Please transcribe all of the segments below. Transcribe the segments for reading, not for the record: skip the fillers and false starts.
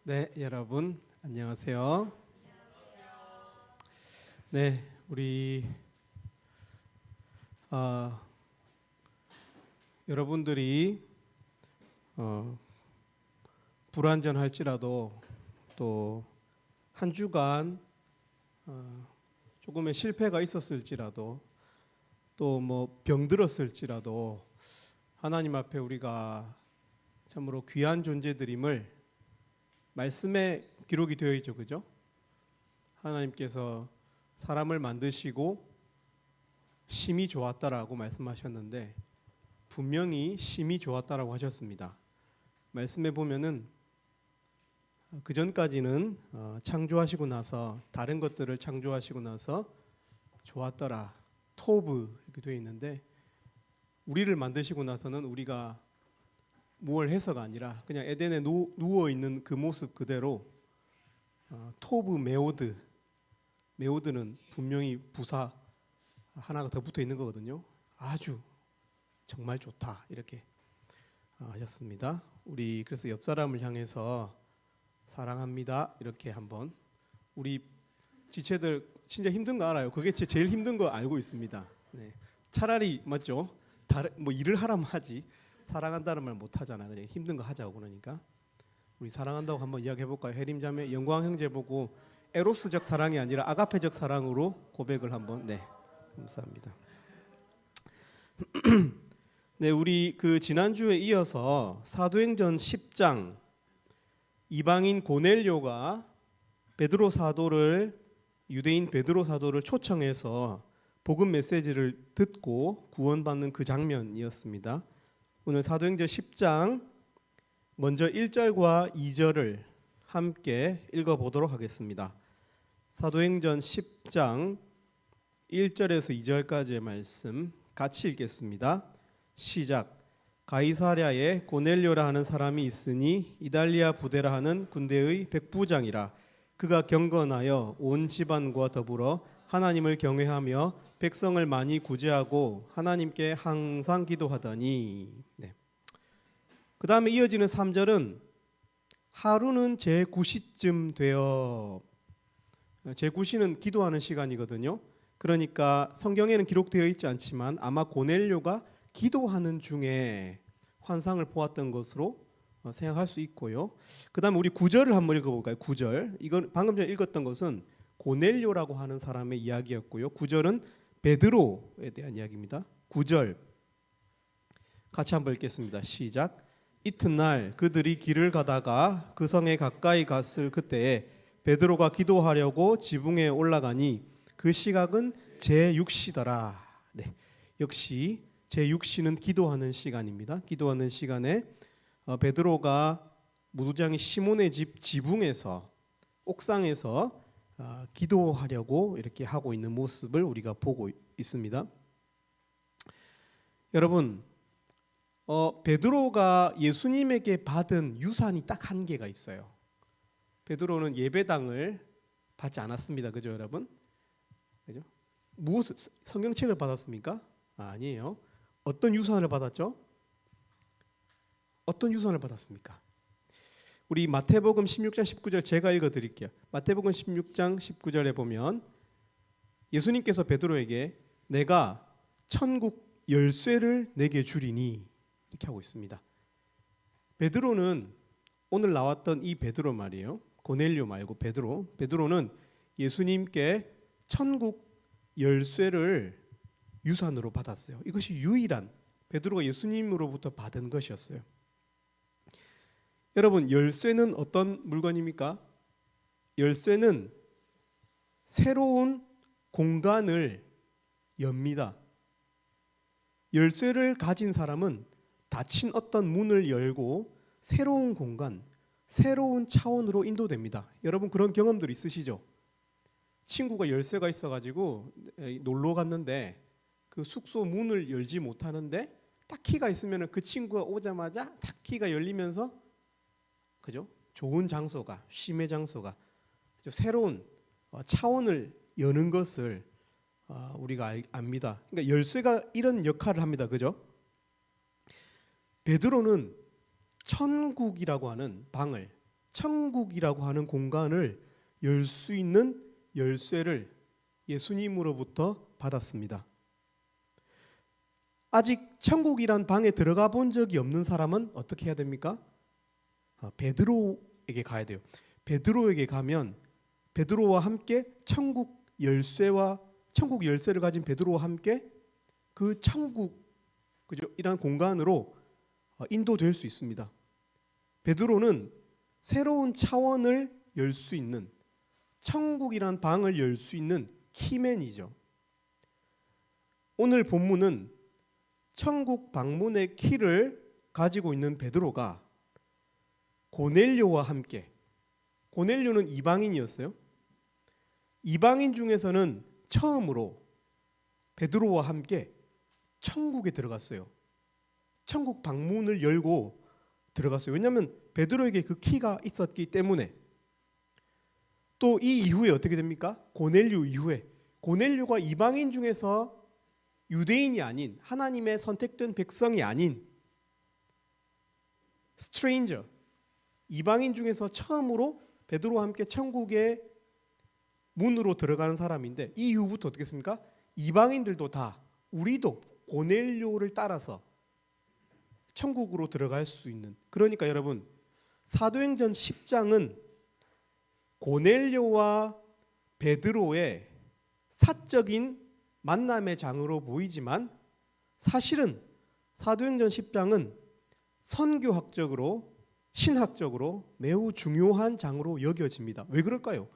네, 여러분 안녕하세요. 네, 우리 여러분들이 불완전할지라도 또 한 주간 조금의 실패가 있었을지라도 또 뭐 병들었을지라도 하나님 앞에 우리가 참으로 귀한 존재들임을 말씀에 기록이 되어 있죠, 그죠? 하나님께서 사람을 만드시고 심히 좋았다라고 말씀하셨는데 분명히 심히 좋았다라고 하셨습니다. 말씀에 보면은 그 전까지는 창조하시고 나서 다른 것들을 창조하시고 나서 좋았더라, 토브 이렇게 되어 있는데 우리를 만드시고 나서는 우리가 뭘 해서가 아니라 그냥 에덴에 누워 있는 그 모습 그대로 토브 메오드, 메오드는 분명히 부사 하나가 더 붙어 있는 거거든요. 아주 정말 좋다 이렇게 하셨습니다. 우리 그래서 옆 사람을 향해서 사랑합니다 이렇게 한번, 우리 지체들 진짜 힘든 거 알아요. 그게 제일 힘든 거 알고 있습니다. 네. 차라리 맞죠? 다른 뭐 일을 하라면 하지 사랑한다는 말 못 하잖아. 그냥 힘든 거 하자고. 그러니까 우리 사랑한다고 한번 이야기해 볼까요? 해림자매 영광 형제 보고 에로스적 사랑이 아니라 아가페적 사랑으로 고백을 한번. 네, 감사합니다. 네, 우리 그 지난주에 이어서 사도행전 10장 이방인 고넬료가 베드로 사도를, 유대인 베드로 사도를 초청해서 복음 메시지를 듣고 구원받는 그 장면이었습니다. 오늘 사도행전 10장 먼저 1절과 2절을 함께 읽어보도록 하겠습니다. 사도행전 10장 1절에서 2절까지의 말씀 같이 읽겠습니다. 시작. 가이사랴에 고넬료라 하는 사람이 있으니 이달리아 부대라 하는 군대의 백부장이라. 그가 경건하여 온 집안과 더불어 하나님을 경외하며 백성을 많이 구제하고 하나님께 항상 기도하더니. 네. 그 다음에 이어지는 3절은 하루는 제9시쯤 되어, 제9시는 기도하는 시간이거든요. 그러니까 성경에는 기록되어 있지 않지만 아마 고넬료가 기도하는 중에 환상을 보았던 것으로 생각할 수 있고요. 그 다음에 우리 9절을 한번 읽어볼까요? 9절. 이건 방금 전에 읽었던 것은 고넬료라고 하는 사람의 이야기였고요. 9절은 베드로에 대한 이야기입니다. 9절 같이 한번 읽겠습니다. 시작. 이튿날 그들이 길을 가다가 그 성에 가까이 갔을 그때에 베드로가 기도하려고 지붕에 올라가니 그 시각은 제6시더라. 네, 역시 제6시는 기도하는 시간입니다. 기도하는 시간에 베드로가 무두장이 시몬의 집 지붕에서, 옥상에서 기도하려고 이렇게 하고 있는 모습을 우리가 보고 있습니다. 여러분, 베드로가 예수님에게 받은 유산이 딱 한 개가 있어요. 베드로는 예배당을 받지 않았습니다. 그죠, 여러분? 그죠? 무엇을 성경책을 받았습니까? 아니에요. 어떤 유산을 받았죠? 어떤 유산을 받았습니까? 우리 마태복음 16장 19절 제가 읽어드릴게요. 마태복음 16장 19절에 보면 예수님께서 베드로에게 내가 천국 열쇠를 내게 주리니 이렇게 하고 있습니다. 베드로는 오늘 나왔던 이 베드로 말이에요. 고넬료 말고 베드로. 베드로는 예수님께 천국 열쇠를 유산으로 받았어요. 이것이 유일한 베드로가 예수님으로부터 받은 것이었어요. 여러분, 열쇠는 어떤 물건입니까? 열쇠는 새로운 공간을 엽니다. 열쇠를 가진 사람은 닫힌 어떤 문을 열고 새로운 공간, 새로운 차원으로 인도됩니다. 여러분 그런 경험들 있으시죠? 친구가 열쇠가 있어가지고 놀러 갔는데 그 숙소 문을 열지 못하는데 딱 키가 있으면 그 친구가 오자마자 딱 키가 열리면서, 그죠? 좋은 장소가, 쉼의 장소가 새로운 차원을 여는 것을 우리가 압니다. 그러니까 열쇠가 이런 역할을 합니다. 그죠? 베드로는 천국이라고 하는 방을, 천국이라고 하는 공간을 열 수 있는 열쇠를 예수님으로부터 받았습니다. 아직 천국이란 방에 들어가 본 적이 없는 사람은 어떻게 해야 됩니까? 베드로에게 가야 돼요. 베드로에게 가면 베드로와 함께 천국 열쇠를 가진 베드로와 함께 그 천국 이란 공간으로 인도될 수 있습니다. 베드로는 새로운 차원을 열 수 있는, 천국이란 방을 열 수 있는 키맨이죠. 오늘 본문은 천국 방문의 키를 가지고 있는 베드로가 고넬료와 함께, 고넬료는 이방인이었어요. 이방인 중에서는 처음으로 베드로와 함께 천국에 들어갔어요. 천국 방문을 열고 들어갔어요. 왜냐하면 베드로에게 그 키가 있었기 때문에. 또 이 이후에 어떻게 됩니까? 고넬료 이후에 고넬료가 이방인 중에서 유대인이 아닌, 하나님의 선택된 백성이 아닌 스트레인저, 이방인 중에서 처음으로 베드로와 함께 천국의 문으로 들어가는 사람인데, 이 이후부터 어떻게 했습니까? 이방인들도 다, 우리도 고넬료를 따라서 천국으로 들어갈 수 있는. 그러니까 여러분, 사도행전 10장은 고넬료와 베드로의 사적인 만남의 장으로 보이지만 사실은 사도행전 10장은 선교학적으로, 신학적으로 매우 중요한 장으로 여겨집니다. 왜 그럴까요?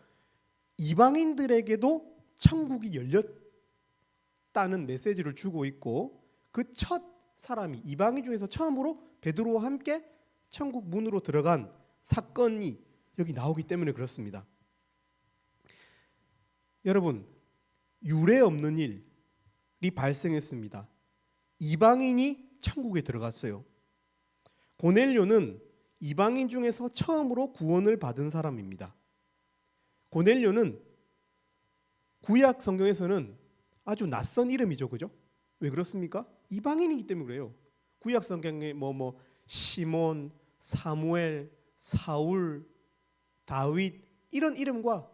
이방인들에게도 천국이 열렸다는 메시지를 주고 있고, 그 첫 사람이, 이방인 중에서 처음으로 베드로와 함께 천국 문으로 들어간 사건이 여기 나오기 때문에 그렇습니다. 여러분, 유례 없는 일이 발생했습니다. 이방인이 천국에 들어갔어요. 고넬료는 이방인 중에서 처음으로 구원을 받은 사람입니다. 고넬료는 구약 성경에서는 아주 낯선 이름이죠, 그죠? 왜 그렇습니까? 이방인이기 때문에 그래요. 구약 성경에 시몬, 사무엘, 사울, 다윗 이런 이름과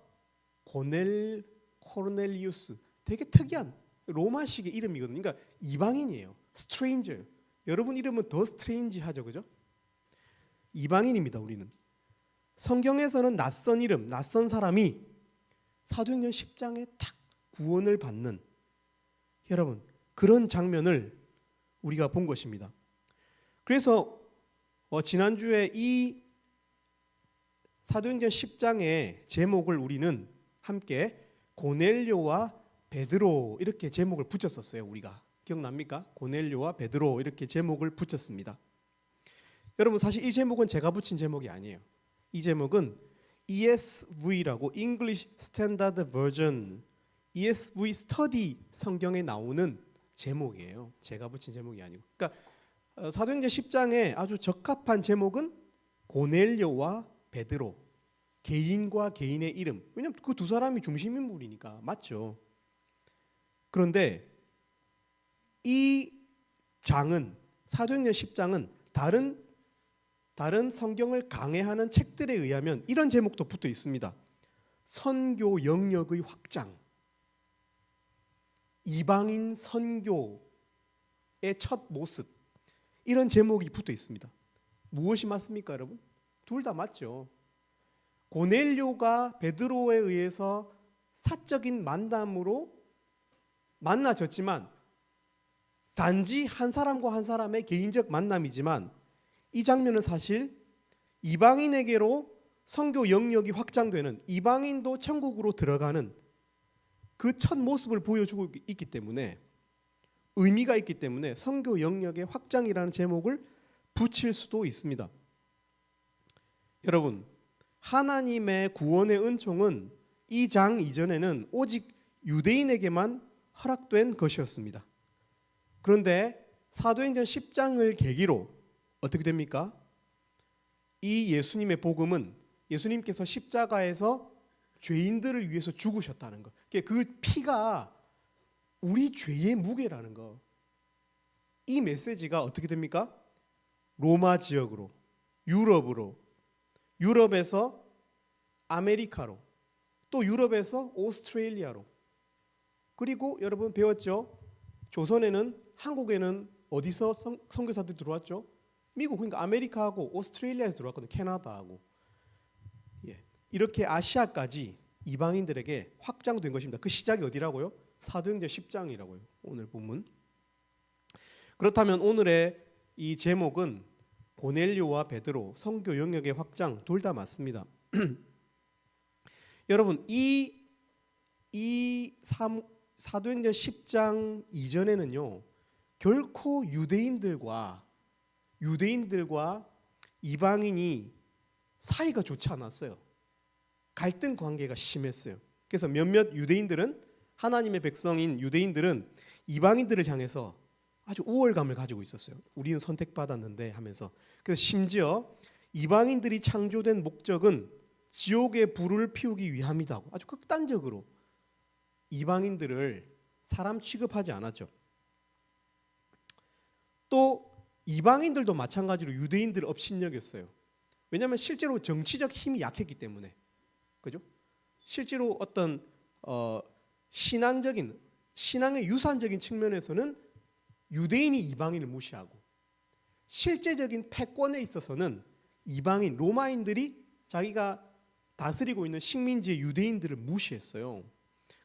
코넬리우스, 되게 특이한 로마식의 이름이거든요. 그러니까 이방인이에요. 스트레인저. 여러분 이름은 더 스트레인지하죠, 그죠? 이방인입니다, 우리는. 성경에서는 낯선 이름, 낯선 사람이 사도행전 10장에 탁 구원을 받는, 여러분 그런 장면을 우리가 본 것입니다. 그래서 지난주에 이 사도행전 10장의 제목을 우리는 함께 고넬료와 베드로 이렇게 제목을 붙였었어요. 우리가 기억납니까? 고넬료와 베드로 이렇게 제목을 붙였습니다. 여러분 사실 이 제목은 제가 붙인 제목이 아니에요. 이 제목은 ESV라고 English Standard Version, ESV 스터디 성경에 나오는 제목이에요. 제가 붙인 제목이 아니고. 그러니까 사도행전 10장에 아주 적합한 제목은 고넬료와 베드로, 개인과 개인의 이름. 왜냐하면 그 두 사람이 중심 인물이니까. 맞죠? 그런데 이 장은, 사도행전 10장은 다른 성경을 강해하는 책들에 의하면 이런 제목도 붙어 있습니다. 선교 영역의 확장, 이방인 선교의 첫 모습, 이런 제목이 붙어 있습니다. 무엇이 맞습니까, 여러분? 둘 다 맞죠. 고넬료가 베드로에 의해서 사적인 만남으로 만나졌지만, 단지 한 사람과 한 사람의 개인적 만남이지만, 이 장면은 사실 이방인에게로 선교 영역이 확장되는, 이방인도 천국으로 들어가는 그 첫 모습을 보여주고 있기 때문에, 의미가 있기 때문에 선교 영역의 확장이라는 제목을 붙일 수도 있습니다. 여러분, 하나님의 구원의 은총은 이 장 이전에는 오직 유대인에게만 허락된 것이었습니다. 그런데 사도행전 10장을 계기로 어떻게 됩니까? 이 예수님의 복음은, 예수님께서 십자가에서 죄인들을 위해서 죽으셨다는 것, 그 피가 우리 죄의 무게라는 것, 이 메시지가 어떻게 됩니까? 로마 지역으로, 유럽으로, 유럽에서 아메리카로, 또 유럽에서 오스트레일리아로, 그리고 여러분 배웠죠? 조선에는, 한국에는 어디서 선교사들이 들어왔죠? 미국, 그러니까 아메리카하고 오스트레일리아에서 들어왔거든요. 캐나다하고. 예. 이렇게 아시아까지 이방인들에게 확장된 것입니다. 그 시작이 어디라고요? 사도행전 10장이라고요. 오늘 본문. 그렇다면 오늘의 이 제목은 고넬료와 베드로 선교 영역의 확장, 둘 다 맞습니다. 여러분, 사도행전 10장 이전에는요, 결코 유대인들과 이방인이 사이가 좋지 않았어요. 갈등 관계가 심했어요. 그래서 몇몇 유대인들은, 하나님의 백성인 유대인들은 이방인들을 향해서 아주 우월감을 가지고 있었어요. 우리는 선택받았는데 하면서. 그래서 심지어 이방인들이 창조된 목적은 지옥의 불을 피우기 위함이다고 아주 극단적으로 이방인들을 사람 취급하지 않았죠. 또 이방인들도 마찬가지로 유대인들을 업신여겼어요. 왜냐하면 실제로 정치적 힘이 약했기 때문에. 그죠? 실제로 어떤 신앙의 유산적인 측면에서는 유대인이 이방인을 무시하고, 실제적인 패권에 있어서는 이방인, 로마인들이 자기가 다스리고 있는 식민지의 유대인들을 무시했어요.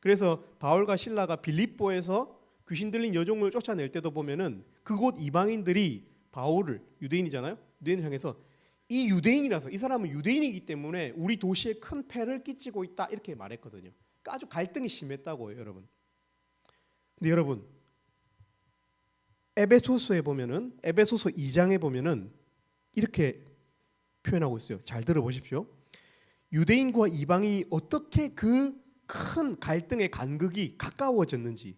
그래서 바울과 실라가 빌립보에서 귀신 들린 여종을 쫓아낼 때도 보면은 그곳 이방인들이 바울을, 유대인이잖아요, 유대인을 향해서 이 유대인이라서, 이 사람은 유대인이기 때문에 우리 도시에 큰 폐를 끼치고 있다, 이렇게 말했거든요. 그러니까 아주 갈등이 심했다고요, 여러분. 근데 여러분, 에베소서에 보면은, 에베소서 2장에 보면은 이렇게 표현하고 있어요. 잘 들어보십시오. 유대인과 이방인이 어떻게 그 큰 갈등의 간극이 가까워졌는지.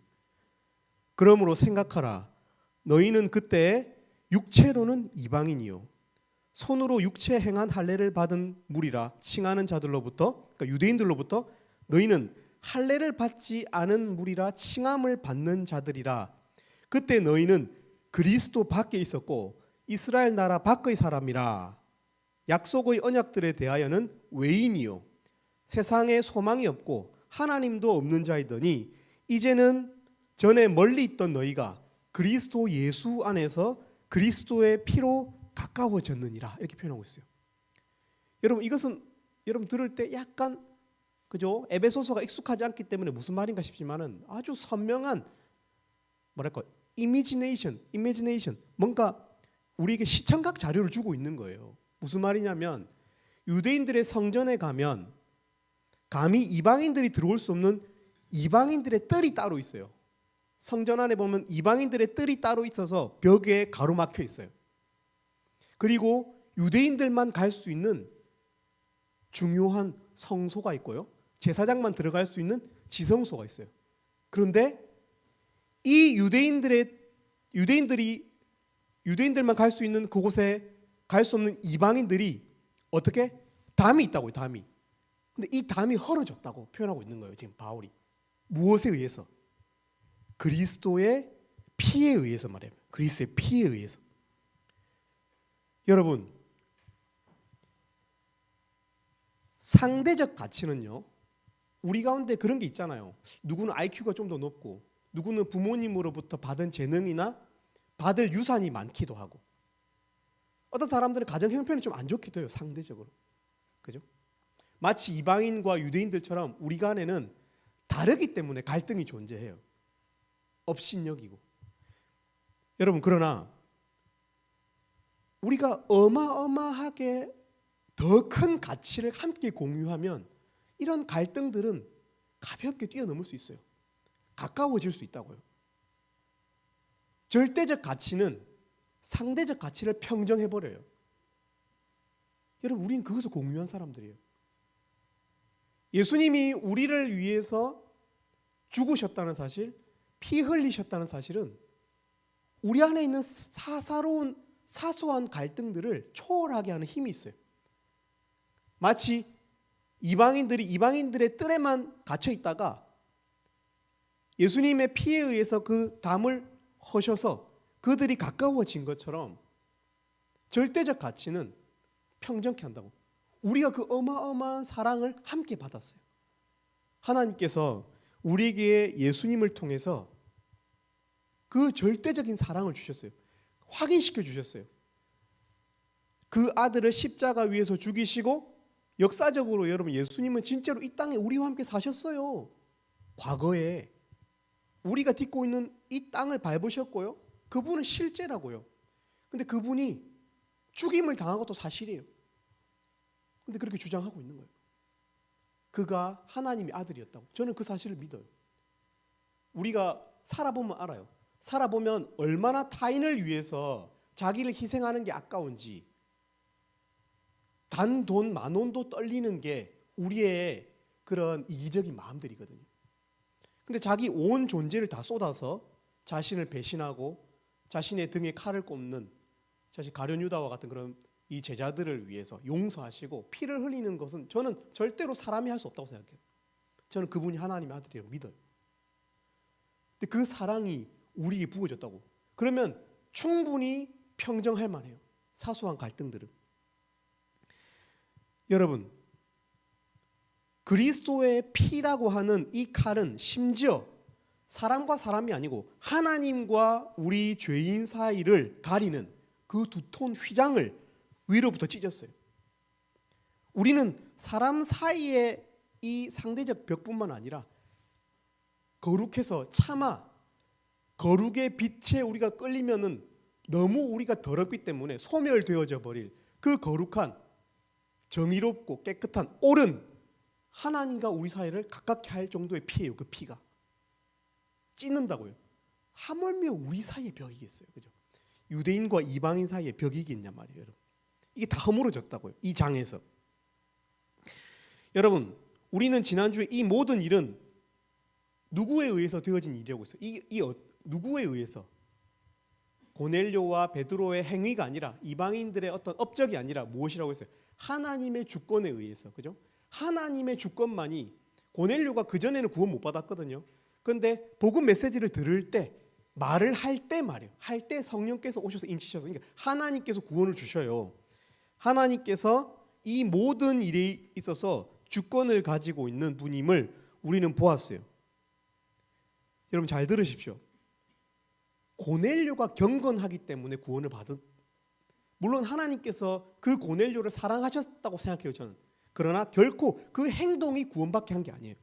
그러므로 생각하라. 너희는 그때 육체로는 이방인이요, 손으로 육체 행한 할례를 받은 무리라 칭하는 자들로부터, 그러니까 유대인들로부터 너희는 할례를 받지 않은 무리라 칭함을 받는 자들이라. 그때 너희는 그리스도 밖에 있었고 이스라엘 나라 밖의 사람이라. 약속의 언약들에 대하여는 외인이요 세상에 소망이 없고 하나님도 없는 자이더니 이제는 전에 멀리 있던 너희가 그리스도 예수 안에서 그리스도의 피로 가까워졌느니라, 이렇게 표현하고 있어요. 여러분, 이것은 여러분 들을 때 약간, 그죠? 에베소서가 익숙하지 않기 때문에 무슨 말인가 싶지만은 아주 선명한, 뭐랄까, 이미지네이션, 뭔가 우리에게 시청각 자료를 주고 있는 거예요. 무슨 말이냐면, 유대인들의 성전에 가면 감히 이방인들이 들어올 수 없는 이방인들의 뜰이 따로 있어요. 성전 안에 보면 이방인들의 뜰이 따로 있어서 벽에 가로막혀 있어요. 그리고 유대인들만 갈 수 있는 중요한 성소가 있고요, 제사장만 들어갈 수 있는 지성소가 있어요. 그런데 이 유대인들만 갈 수 있는 그곳에 갈 수 없는 이방인들이 어떻게? 담이 있다고요, 담이. 근데 이 담이 헐어졌다고 표현하고 있는 거예요, 지금 바울이. 무엇에 의해서? 그리스도의 피에 의해서 말해요. 그리스도의 피에 의해서. 여러분, 상대적 가치는요, 우리 가운데 그런 게 있잖아요. 누구는 IQ가 좀 더 높고, 누구는 부모님으로부터 받은 재능이나 받을 유산이 많기도 하고, 어떤 사람들은 가정 형편이 좀 안 좋기도 해요, 상대적으로. 그죠? 마치 이방인과 유대인들처럼 우리 간에는 다르기 때문에 갈등이 존재해요. 업신여기고. 여러분, 그러나 우리가 어마어마하게 더 큰 가치를 함께 공유하면 이런 갈등들은 가볍게 뛰어넘을 수 있어요. 가까워질 수 있다고요. 절대적 가치는 상대적 가치를 평정해버려요. 여러분, 우리는 그것을 공유한 사람들이에요. 예수님이 우리를 위해서 죽으셨다는 사실, 피 흘리셨다는 사실은 우리 안에 있는 사소한 갈등들을 초월하게 하는 힘이 있어요. 마치 이방인들이 이방인들의 뜰에만 갇혀 있다가 예수님의 피에 의해서 그 담을 허셔서 그들이 가까워진 것처럼 절대적 가치는 평정케 한다고. 우리가 그 어마어마한 사랑을 함께 받았어요. 하나님께서 우리에게 예수님을 통해서 그 절대적인 사랑을 주셨어요. 확인시켜 주셨어요. 그 아들을 십자가 위에서 죽이시고, 역사적으로 여러분, 예수님은 진짜로 이 땅에 우리와 함께 사셨어요. 과거에 우리가 딛고 있는 이 땅을 밟으셨고요. 그분은 실제라고요. 근데 그분이 죽임을 당한 것도 사실이에요. 근데 그렇게 주장하고 있는 거예요. 그가 하나님의 아들이었다고. 저는 그 사실을 믿어요. 우리가 살아보면 알아요. 살아보면 얼마나 타인을 위해서 자기를 희생하는 게 아까운지, 단 돈 10,000원도 떨리는 게 우리의 그런 이기적인 마음들이거든요. 근데 자기 온 존재를 다 쏟아서 자신을 배신하고 자신의 등에 칼을 꼽는 사실 가룟 유다와 같은 그런 이 제자들을 위해서 용서하시고 피를 흘리는 것은 저는 절대로 사람이 할 수 없다고 생각해요. 저는 그분이 하나님의 아들이라고 믿어요. 근데 그 사랑이 우리에게 부어졌다고. 그러면 충분히 평정할 만해요. 사소한 갈등들은. 여러분, 그리스도의 피라고 하는 이 칼은 심지어 사람과 사람이 아니고 하나님과 우리 죄인 사이를 가리는 그 두터운 휘장을 위로부터 찢었어요. 우리는 사람 사이의 이 상대적 벽뿐만 아니라 거룩해서 차마 거룩의 빛에 우리가 끌리면은 너무 우리가 더럽기 때문에 소멸되어져 버릴 그 거룩한 정의롭고 깨끗한 옳은 하나님과 우리 사이를 가깝게 할 정도의 피예요. 그 피가 찢는다고요. 하물며 우리 사이의 벽이겠어요, 그죠? 유대인과 이방인 사이의 벽이겠냐 말이에요, 여러분. 이게 다 허물어졌다고요, 이 장에서. 여러분, 우리는 지난주에 이 모든 일은 누구에 의해서 되어진 일이라고 했어요? 누구에 의해서? 고넬료와 베드로의 행위가 아니라, 이방인들의 어떤 업적이 아니라 무엇이라고 했어요? 하나님의 주권에 의해서, 그죠? 하나님의 주권만이. 고넬료가 그전에는 구원 못 받았거든요. 그런데 복음 메시지를 들을 때, 말을 할 때 말이에요. 할 때 성령께서 오셔서 인치셔서, 그러니까 하나님께서 구원을 주셔요. 하나님께서 이 모든 일에 있어서 주권을 가지고 있는 분임을 우리는 보았어요. 여러분 잘 들으십시오. 고넬료가 경건하기 때문에 구원을 받은, 물론 하나님께서 그 고넬료를 사랑하셨다고 생각해요, 저는. 그러나 결코 그 행동이 구원받게 한 게 아니에요.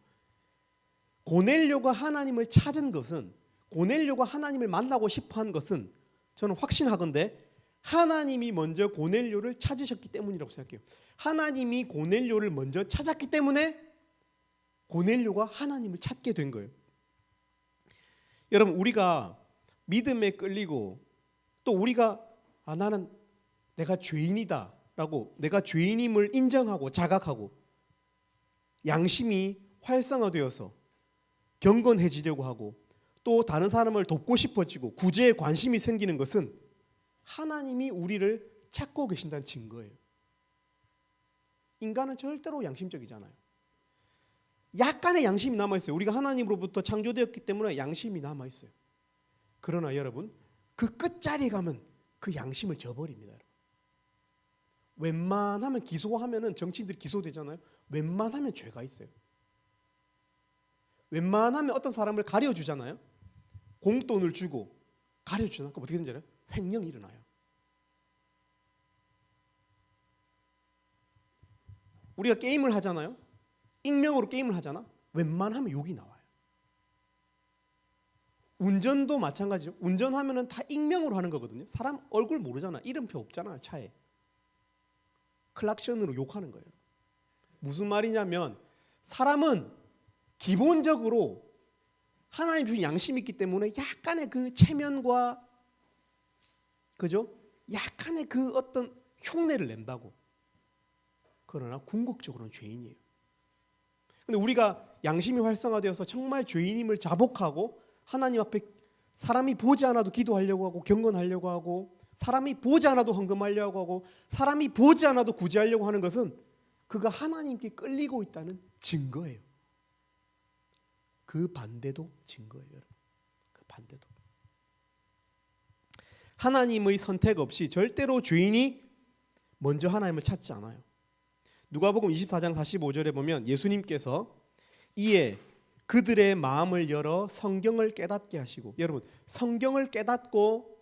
고넬료가 하나님을 찾은 것은, 고넬료가 하나님을 만나고 싶어 한 것은 저는 확신하건대 하나님이 먼저 고넬료를 찾으셨기 때문이라고 생각해요. 하나님이 고넬료를 먼저 찾았기 때문에 고넬료가 하나님을 찾게 된 거예요. 여러분, 우리가 믿음에 끌리고 또 우리가 나는 내가 죄인이다 라고, 내가 죄인임을 인정하고 자각하고 양심이 활성화되어서 경건해지려고 하고 또 다른 사람을 돕고 싶어지고 구제에 관심이 생기는 것은 하나님이 우리를 찾고 계신다는 증거예요. 인간은 절대로 양심적이잖아요. 약간의 양심이 남아있어요. 우리가 하나님으로부터 창조되었기 때문에 양심이 남아있어요. 그러나 여러분, 그 끝자리에 가면 그 양심을 저버립니다. 여러분. 웬만하면 기소하면은, 정치인들이 기소되잖아요. 웬만하면 죄가 있어요. 웬만하면 어떤 사람을 가려주잖아요. 공돈을 주고 가려주잖아요. 그럼 어떻게 되는지 알아요? 횡령이 일어나요. 우리가 게임을 하잖아요. 익명으로 게임을 하잖아. 웬만하면 욕이 나와요. 운전도 마찬가지죠. 운전하면은 다 익명으로 하는 거거든요. 사람 얼굴 모르잖아. 이름표 없잖아요, 차에. 클락션으로 욕하는 거예요. 무슨 말이냐면, 사람은 기본적으로 하나님 주신 양심이 있기 때문에 약간의 그 체면과, 그죠? 약간의 그 어떤 흉내를 낸다고. 그러나 궁극적으로는 죄인이에요. 근데 우리가 양심이 활성화되어서 정말 죄인임을 자복하고 하나님 앞에 사람이 보지 않아도 기도하려고 하고 경건하려고 하고 사람이 보지 않아도 헌금하려고 하고 사람이 보지 않아도 구제하려고 하는 것은 그가 하나님께 끌리고 있다는 증거예요. 그 반대도 증거예요, 여러분. 그 반대도. 하나님의 선택 없이 절대로 죄인이 먼저 하나님을 찾지 않아요. 누가복음 24장 45절에 보면 예수님께서 이에 그들의 마음을 열어 성경을 깨닫게 하시고, 여러분 성경을 깨닫고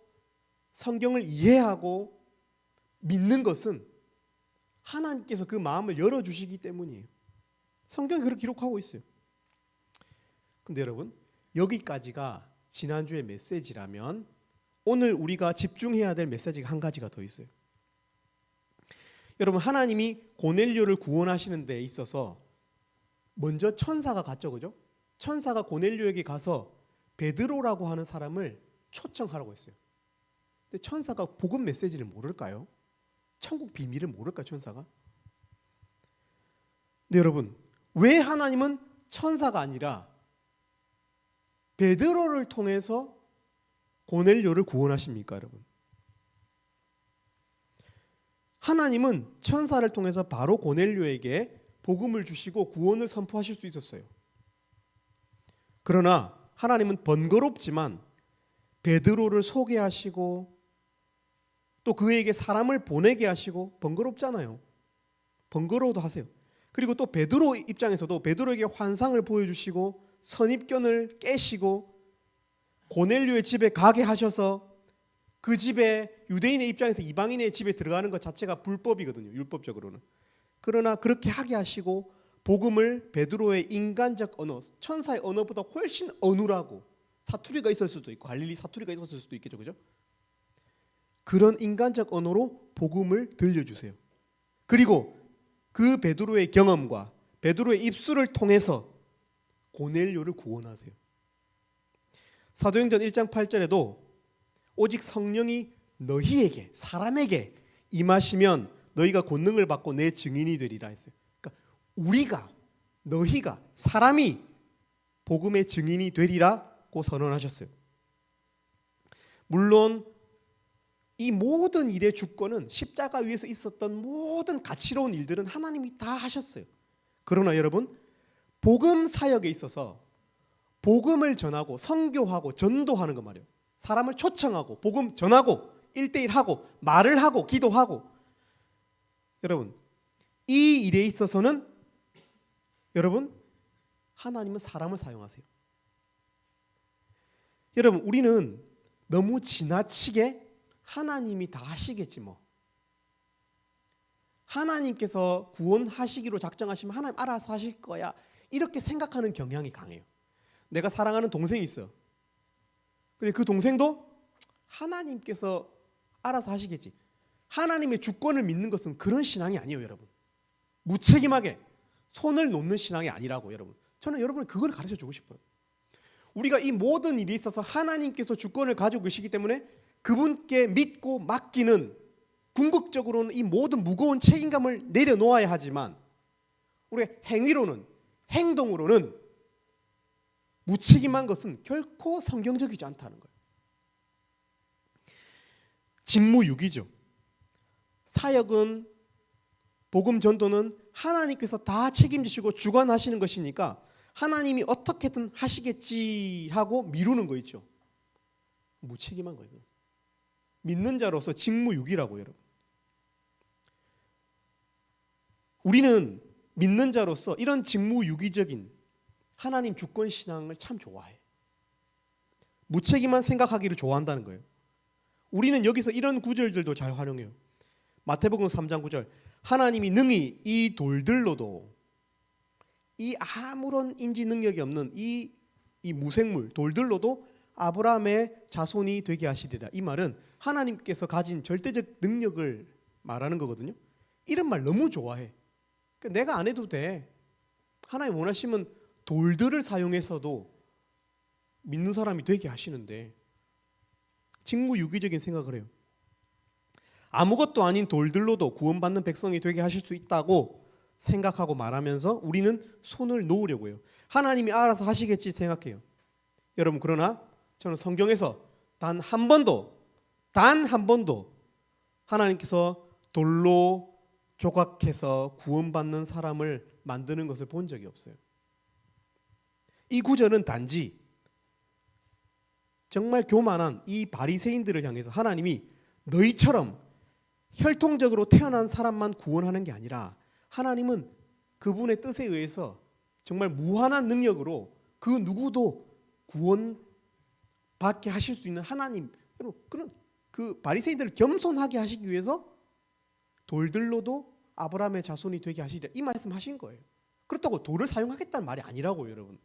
성경을 이해하고 믿는 것은 하나님께서 그 마음을 열어주시기 때문이에요. 성경이 그렇게 기록하고 있어요. 근데 여러분, 여기까지가 지난주의 메시지라면 오늘 우리가 집중해야 될 메시지가 한 가지가 더 있어요. 여러분, 하나님이 고넬료를 구원하시는 데 있어서 먼저 천사가 갔죠, 그죠? 천사가 고넬료에게 가서 베드로라고 하는 사람을 초청하라고 했어요. 근데 천사가 복음 메시지를 모를까요? 천국 비밀을 모를까, 천사가? 근데 여러분, 왜 하나님은 천사가 아니라 베드로를 통해서 고넬료를 구원하십니까, 여러분? 하나님은 천사를 통해서 바로 고넬료에게 복음을 주시고 구원을 선포하실 수 있었어요. 그러나 하나님은 번거롭지만 베드로를 소개하시고 또 그에게 사람을 보내게 하시고, 번거롭잖아요. 번거로워도 하세요. 그리고 또 베드로 입장에서도 베드로에게 환상을 보여주시고 선입견을 깨시고 고넬료의 집에 가게 하셔서 그 집에, 유대인의 입장에서 이방인의 집에 들어가는 것 자체가 불법이거든요, 율법적으로는. 그러나 그렇게 하게 하시고 복음을 베드로의 인간적 언어, 천사의 언어보다 훨씬 어눌하고, 사투리가 있을 수도 있고 갈릴리 사투리가 있었을 수도 있겠죠, 그죠? 그런 인간적 언어로 복음을 들려주세요. 그리고 그 베드로의 경험과 베드로의 입술을 통해서 고넬료를 구원하세요. 사도행전 1장 8절에도 오직 성령이 너희에게, 사람에게 임하시면 너희가 권능을 받고 내 증인이 되리라 했어요. 그러니까 우리가, 너희가, 사람이 복음의 증인이 되리라고 선언하셨어요. 물론 이 모든 일의 주권은, 십자가 위에서 있었던 모든 가치로운 일들은 하나님이 다 하셨어요. 그러나 여러분, 복음 사역에 있어서 복음을 전하고 선교하고 전도하는 거 말이에요. 사람을 초청하고 복음 전하고 1대1 하고 말을 하고 기도하고, 여러분 이 일에 있어서는 여러분 하나님은 사람을 사용하세요. 여러분, 우리는 너무 지나치게 하나님이 다 하시겠지 뭐, 하나님께서 구원하시기로 작정하시면 하나님 알아서 하실 거야, 이렇게 생각하는 경향이 강해요. 내가 사랑하는 동생이 있어. 근데 그 동생도 하나님께서 알아서 하시겠지, 하나님의 주권을 믿는 것은 그런 신앙이 아니에요, 여러분. 무책임하게 손을 놓는 신앙이 아니라고. 여러분, 저는 여러분을 그걸 가르쳐 주고 싶어요. 우리가 이 모든 일이 있어서 하나님께서 주권을 가지고 계시기 때문에 그분께 믿고 맡기는, 궁극적으로는 이 모든 무거운 책임감을 내려놓아야 하지만 우리가 행위로는, 행동으로는 무책임한 것은 결코 성경적이지 않다는 거예요. 직무유기죠. 사역은, 복음 전도는 하나님께서 다 책임지시고 주관하시는 것이니까 하나님이 어떻게든 하시겠지 하고 미루는 거 있죠. 무책임한 거예요. 믿는 자로서 직무유기라고. 여러분, 우리는 믿는 자로서 이런 직무유기적인 하나님 주권 신앙을 참 좋아해. 무책임한 생각하기를 좋아한다는 거예요. 우리는 여기서 이런 구절들도 잘 활용해요. 마태복음 3장 9절, 하나님이 능히 이 돌들로도, 이 아무런 인지 능력이 없는 이 무생물 돌들로도 아브라함의 자손이 되게 하시리라. 이 말은 하나님께서 가진 절대적 능력을 말하는 거거든요. 이런 말 너무 좋아해. 그러니까 내가 안 해도 돼. 하나님 원하시면 돌들을 사용해서도 믿는 사람이 되게 하시는데, 직무유기적인 생각을 해요. 아무것도 아닌 돌들로도 구원받는 백성이 되게 하실 수 있다고 생각하고 말하면서 우리는 손을 놓으려고 해요. 하나님이 알아서 하시겠지 생각해요. 여러분, 그러나 저는 성경에서 단 한 번도 하나님께서 돌로 조각해서 구원받는 사람을 만드는 것을 본 적이 없어요. 이 구절은 단지 정말 교만한 이 바리새인들을 향해서 하나님이 너희처럼 혈통적으로 태어난 사람만 구원하는 게 아니라 하나님은 그분의 뜻에 의해서 정말 무한한 능력으로 그 누구도 구원받게 하실 수 있는 하나님, 그런 그 바리새인들을 겸손하게 하시기 위해서 돌들로도 아브라함의 자손이 되게 하시리라, 이 말씀하신 거예요. 그렇다고 돌을 사용하겠다는 말이 아니라고요, 여러분.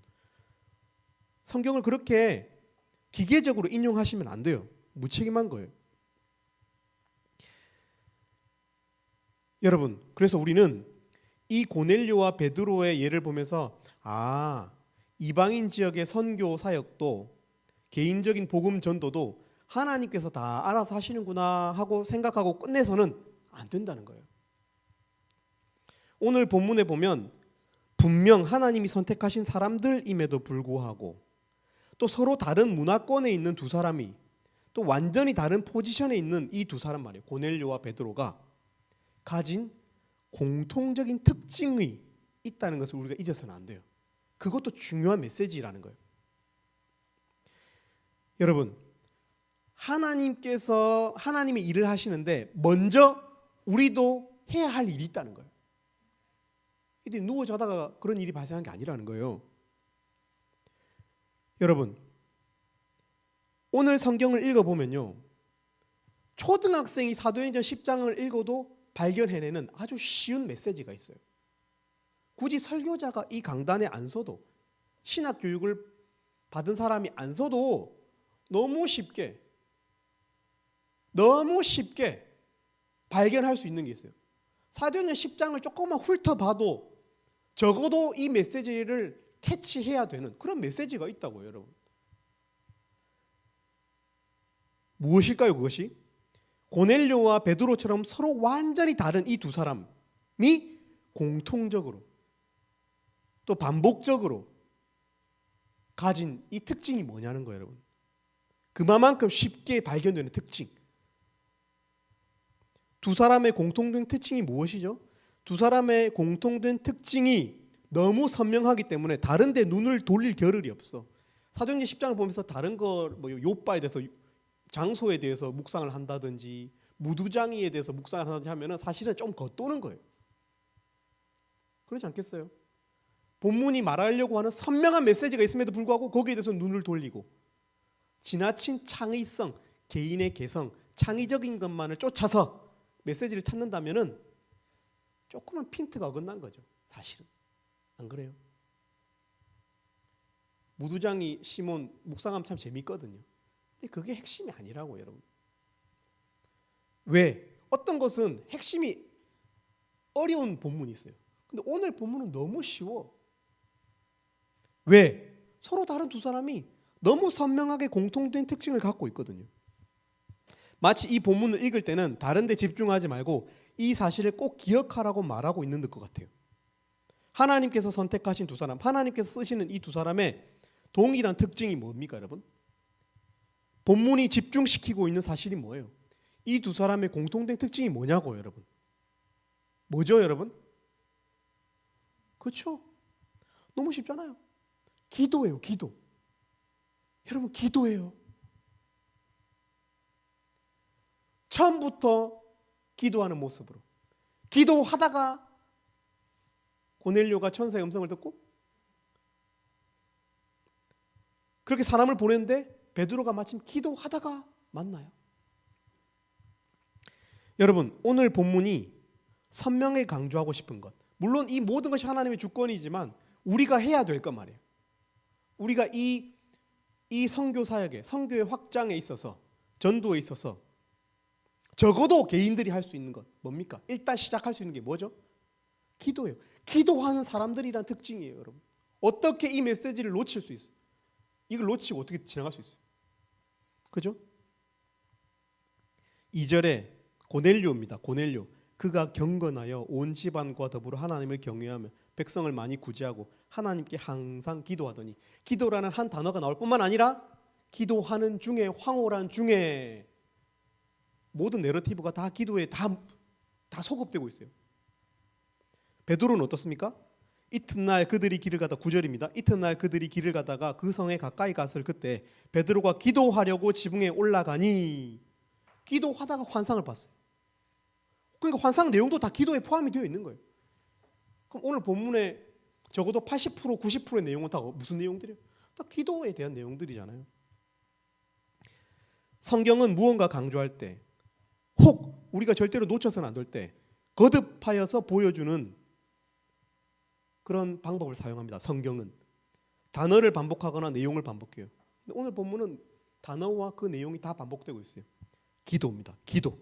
성경을 그렇게 기계적으로 인용하시면 안 돼요. 무책임한 거예요. 여러분, 그래서 우리는 이 고넬료와 베드로의 예를 보면서 이방인 지역의 선교 사역도 개인적인 복음 전도도 하나님께서 다 알아서 하시는구나 하고 생각하고 끝내서는 안 된다는 거예요. 오늘 본문에 보면 분명 하나님이 선택하신 사람들임에도 불구하고 또 서로 다른 문화권에 있는 두 사람이 또 완전히 다른 포지션에 있는 이 두 사람 말이에요. 고넬료와 베드로가 가진 공통적인 특징이 있다는 것을 우리가 잊어서는 안 돼요. 그것도 중요한 메시지라는 거예요. 여러분, 하나님께서 하나님의 일을 하시는데 먼저 우리도 해야 할 일이 있다는 거예요. 이때 누워 자다가 그런 일이 발생한 게 아니라는 거예요. 여러분, 오늘 성경을 읽어보면요, 초등학생이 사도행전 10장을 읽어도 발견해내는 아주 쉬운 메시지가 있어요. 굳이 설교자가 이 강단에 안 서도, 신학 교육을 받은 사람이 안 서도 너무 쉽게 발견할 수 있는 게 있어요. 사도행전 10장을 조금만 훑어봐도 적어도 이 메시지를 캐치해야 되는 그런 메시지가 있다고요, 여러분. 무엇일까요, 그것이? 고넬료와 베드로처럼 서로 완전히 다른 이 두 사람이 공통적으로 또 반복적으로 가진 이 특징이 뭐냐는 거예요, 여러분. 그만큼 쉽게 발견되는 특징. 두 사람의 공통된 특징이 무엇이죠? 두 사람의 공통된 특징이 너무 선명하기 때문에 다른 데 눈을 돌릴 겨를이 없어. 사도행전 10장을 보면서 다른 거 욥바에 대해서, 장소에 대해서 묵상을 한다든지 무두장이에 대해서 묵상을 한다든지 하면은 사실은 좀 겉도는 거예요. 그렇지 않겠어요? 본문이 말하려고 하는 선명한 메시지가 있음에도 불구하고 거기에 대해서 눈을 돌리고 지나친 창의성, 개인의 개성, 창의적인 것만을 쫓아서 메시지를 찾는다면은 조금은 핀트가 어긋난 거죠. 사실은 안 그래요? 무두장이 시몬 묵상하면 참 재밌거든요. 근데 그게 핵심이 아니라고, 여러분. 왜? 어떤 것은 핵심이 어려운 본문이 있어요. 근데 오늘 본문은 너무 쉬워. 왜? 서로 다른 두 사람이 너무 선명하게 공통된 특징을 갖고 있거든요. 마치 이 본문을 읽을 때는 다른 데 집중하지 말고 이 사실을 꼭 기억하라고 말하고 있는 것 같아요. 하나님께서 선택하신 두 사람, 하나님께서 쓰시는 이 두 사람의 동일한 특징이 뭡니까, 여러분? 본문이 집중시키고 있는 사실이 뭐예요? 이 두 사람의 공통된 특징이 뭐냐고요, 여러분? 뭐죠, 여러분? 그렇죠? 너무 쉽잖아요. 기도예요, 기도. 여러분, 기도예요. 처음부터 기도하는 모습으로. 기도하다가 고넬료가 천사의 음성을 듣고 그렇게 사람을 보냈는데 베드로가 마침 기도하다가 만나요. 여러분, 오늘 본문이 선명하게 강조하고 싶은 것, 물론 이 모든 것이 하나님의 주권이지만 우리가 해야 될 것 말이에요. 우리가 이 선교 사역에, 선교의 확장에 있어서, 전도에 있어서 적어도 개인들이 할 수 있는 것 뭡니까? 일단 시작할 수 있는 게 뭐죠? 기도예요. 기도하는 사람들이란 특징이에요, 여러분. 어떻게 이 메시지를 놓칠 수 있어요? 이걸 놓치고 어떻게 지나갈 수 있어요? 그죠? 2절에 고넬료입니다. 고넬료. 그가 경건하여 온 집안과 더불어 하나님을 경외하며 백성을 많이 구제하고 하나님께 항상 기도하더니, 기도라는 한 단어가 나올 뿐만 아니라 기도하는 중에, 황홀한 중에, 모든 내러티브가 다 기도에 다 소급되고 있어요. 베드로는 어떻습니까? 이튿날 그들이 길을 가다, 9절입니다. 이튿날 그들이 길을 가다가 그 성에 가까이 갔을 그때 베드로가 기도하려고 지붕에 올라가니, 기도하다가 환상을 봤어요. 그러니까 환상 내용도 다 기도에 포함이 되어 있는 거예요. 그럼 오늘 본문에 적어도 80% 90%의 내용은 다 무슨 내용들이에요? 다 기도에 대한 내용들이잖아요. 성경은 무언가 강조할 때, 혹 우리가 절대로 놓쳐서는 안 될 때 거듭하여서 보여주는 그런 방법을 사용합니다. 성경은 단어를 반복하거나 내용을 반복해요. 근데 오늘 본문은 단어와 그 내용이 다 반복되고 있어요. 기도입니다. 기도.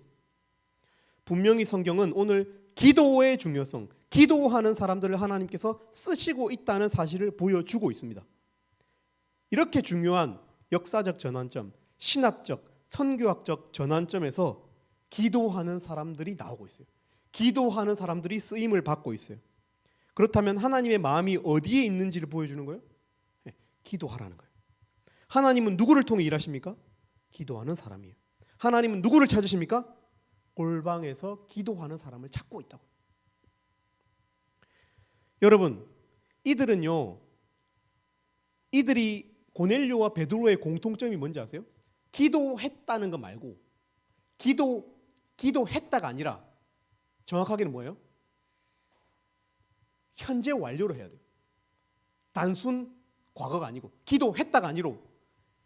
분명히 성경은 오늘 기도의 중요성, 기도하는 사람들을 하나님께서 쓰시고 있다는 사실을 보여주고 있습니다. 이렇게 중요한 역사적 전환점, 신학적, 선교학적 전환점에서 기도하는 사람들이 나오고 있어요. 기도하는 사람들이 쓰임을 받고 있어요. 그렇다면 하나님의 마음이 어디에 있는지를 보여주는 거예요? 네, 기도하라는 거예요. 하나님은 누구를 통해 일하십니까? 기도하는 사람이에요. 하나님은 누구를 찾으십니까? 골방에서 기도하는 사람을 찾고 있다고. 여러분, 이들이 고넬료와 베드로의 공통점이 뭔지 아세요? 기도했다는 거 말고 기도했다가 아니라 정확하게는 뭐예요? 현재 완료로 해야 돼요. 단순 과거가 아니고 기도했다가 아니로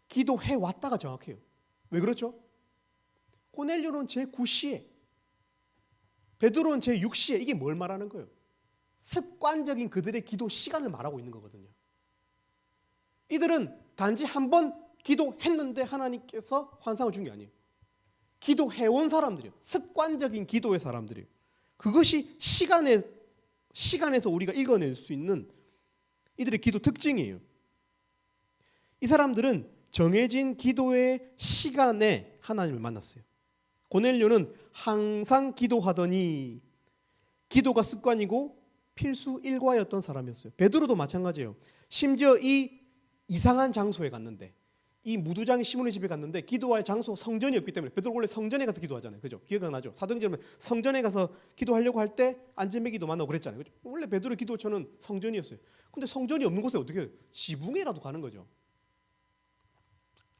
기도해왔다가 정확해요. 왜 그렇죠? 고넬료는 제9시에 베드로는 제6시에 이게 뭘 말하는 거예요? 습관적인 그들의 기도 시간을 말하고 있는 거거든요. 이들은 단지 한 번 기도했는데 하나님께서 환상을 준 게 아니에요. 기도해온 사람들이에요. 습관적인 기도의 사람들이에요. 그것이 시간에서 우리가 읽어낼 수 있는 이들의 기도 특징이에요. 이 사람들은 정해진 기도의 시간에 하나님을 만났어요. 고넬료는 항상 기도하더니 기도가 습관이고 필수 일과였던 사람이었어요. 베드로도 마찬가지예요. 심지어 이 이상한 장소에 갔는데, 이 무두장이 시몬의 집에 갔는데 기도할 장소 성전이 없기 때문에, 베드로 원래 성전에 가서 기도하잖아요. 그죠? 기억나죠? 사도행전에 성전에 가서 기도하려고 할 때 안전메 기도 만나고 그랬잖아요. 그죠? 원래 베드로의 기도처는 성전이었어요. 근데 성전이 없는 곳에 어떻게 해요? 지붕에라도 가는 거죠.